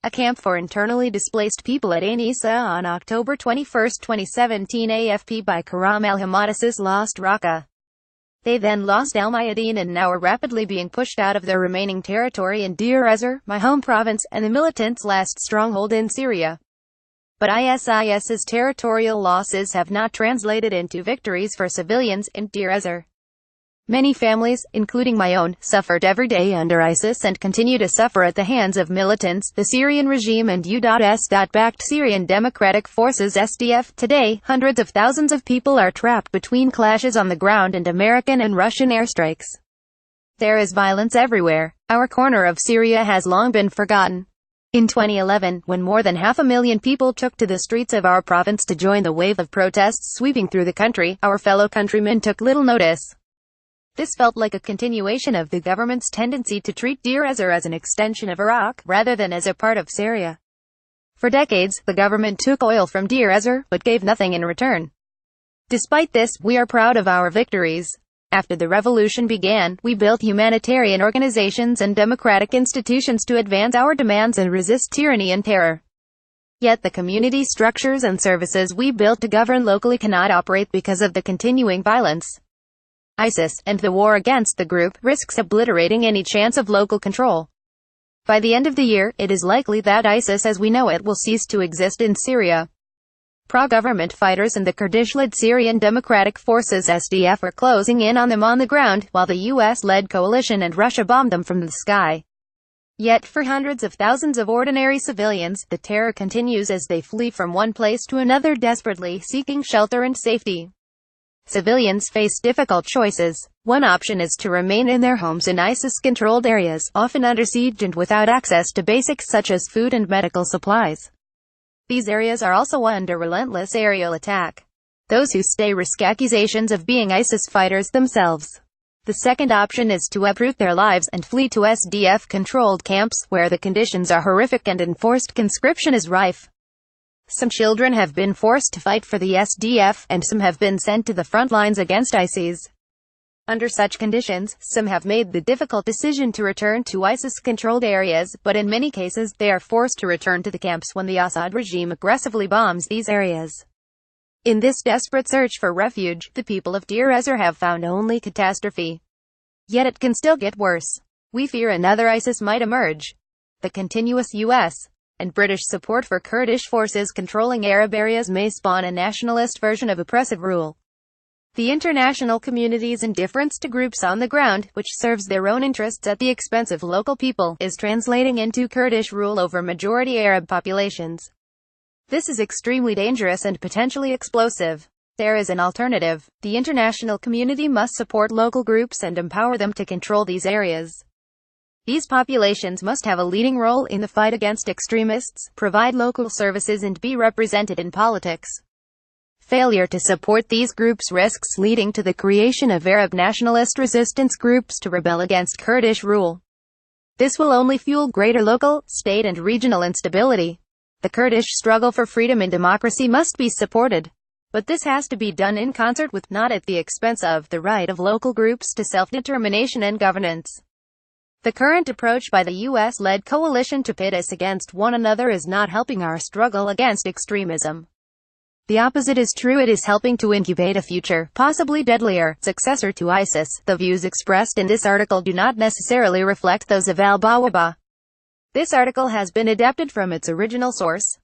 a camp for internally displaced people at Ain Issa on October 21, 2017. AFP By Karam AlhamadISIS lost Raqqa. They then lost alMayadeen and now are rapidly being pushed out of their remaining territory in Deir Ezzor, my home province, and the militants' last stronghold in Syria. But ISIS's territorial losses have not translated into victories for civilians in Deir Ezzor. Many families, including my own, suffered every day under ISIS and continue to suffer at the hands of militants, the Syrian regime and U.S.-backed Syrian Democratic Forces (SDF). Today, hundreds of thousands of people are trapped between clashes on the ground and American and Russian airstrikes. There is violence everywhere. Our corner of Syria has long been forgotten. In 2011, when more than 500,000 people took to the streets of our province to join the wave of protests sweeping through the country, our fellow countrymen took little notice. This felt like a continuation of the government's tendency to treat Deir Ezzor as an extension of Iraq, rather than as a part of Syria. For decades, the government took oil from Deir Ezzor, but gave nothing in return. Despite this, we are proud of our victories. After the revolution began, we built humanitarian organizations and democratic institutions to advance our demands and resist tyranny and terror. Yet the community structures and services we built to govern locally cannot operate because of the continuing violence. ISIS, and the war against the group, risks obliterating any chance of local control. By the end of the year, it is likely that ISIS as we know it will cease to exist in Syria. Pro-government fighters and the Kurdish-led Syrian Democratic Forces (SDF) are closing in on them on the ground, while the US-led coalition and Russia bombed them from the sky. Yet for hundreds of thousands of ordinary civilians, the terror continues as they flee from one place to another, desperately seeking shelter and safety. Civilians face difficult choices. One option is to remain in their homes in ISIS-controlled areas, often under siege and without access to basics such as food and medical supplies. These areas are also under relentless aerial attack. Those who stay risk accusations of being ISIS fighters themselves. The second option is to uproot their lives and flee to SDF-controlled camps, where the conditions are horrific and enforced conscription is rife. Some children have been forced to fight for the SDF, and some have been sent to the front lines against ISIS. Under such conditions, some have made the difficult decision to return to ISIS-controlled areas, but in many cases, they are forced to return to the camps when the Assad regime aggressively bombs these areas. In this desperate search for refuge, the people of Deir Ezzor have found only catastrophe. Yet it can still get worse. We fear another ISIS might emerge. The continuous U.S. and British support for Kurdish forces controlling Arab areas may spawn a nationalist version of oppressive rule. The international community's indifference to groups on the ground, which serves their own interests at the expense of local people, is translating into Kurdish rule over majority Arab populations. This is extremely dangerous and potentially explosive. There is an alternative. The international community must support local groups and empower them to control these areas. These populations must have a leading role in the fight against extremists, provide local services and be represented in politics. Failure to support these groups risks leading to the creation of Arab nationalist resistance groups to rebel against Kurdish rule. This will only fuel greater local, state and regional instability. The Kurdish struggle for freedom and democracy must be supported. But this has to be done in concert with, not at the expense of, the right of local groups to self-determination and governance. The current approach by the US-led coalition to pit us against one another is not helping our struggle against extremism. The opposite is true. It is helping to incubate a future, possibly deadlier, successor to ISIS. The views expressed in this article do not necessarily reflect those of al-Bawaba. This article has been adapted from its original source.